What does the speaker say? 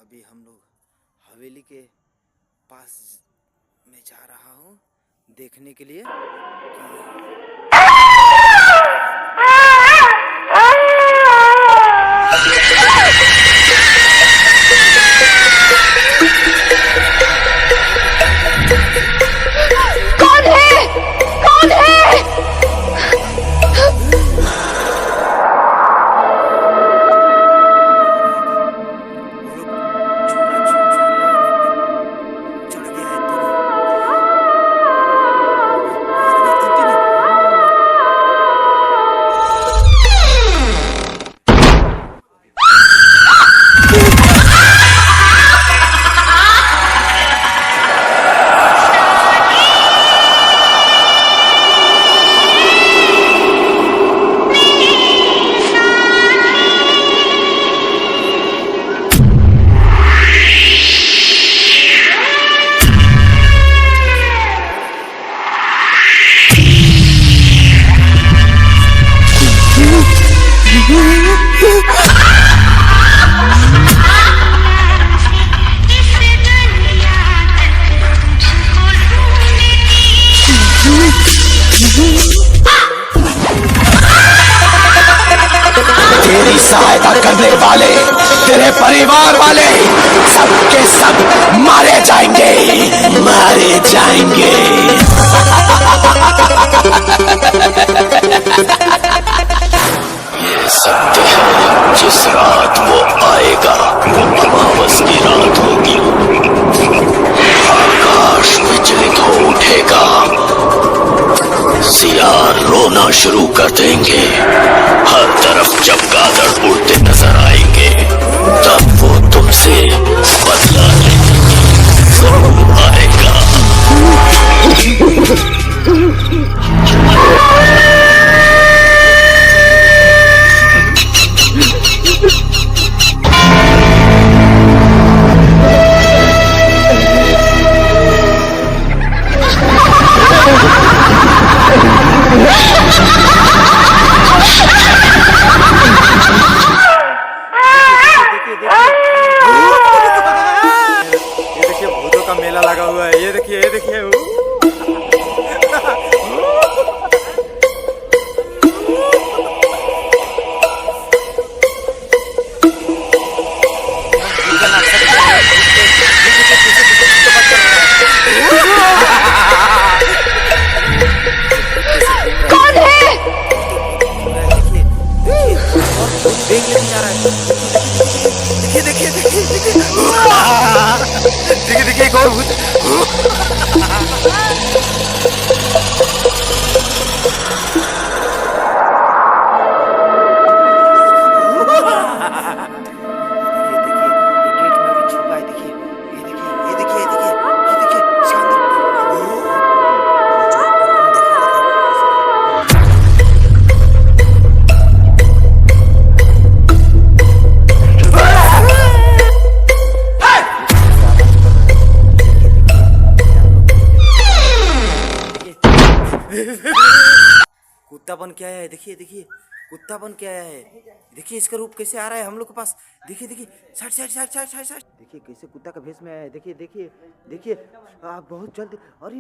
अभी हम लोग हवेली के पास में जा रहा हूँ देखने के लिए कि तेरी सहायता करने वाले तेरे परिवार वाले सबके सब मारे जाएंगे, मारे जाएंगे। ये सत्य है, जिस रात वो आएगा वो अमावस की रात होगी। आकाश विचलित हो उठेगा, सियार रोना शुरू कर देंगे। हर तरफ चमगादड़ उड़ते नजर आएंगे, तब वो तुमसे बदला लेंगे। आएगा। भूतों का मेला लगा हुआ है। ये देखिए, ये देखिए। कौन है? देखिए देखिए देखिए देखिए देखिए देखिए एक और भूत। कुत्ता बन के आया है। देखिए देखिए कुत्ता बन के आया है। देखिए इसका रूप कैसे आ रहा है हम लोग के पास। देखिए देखिए side side side side side side. देखिए कैसे कुत्ता का भेष में आया है। देखिए देखिए देखिए आप बहुत जल्द। अरे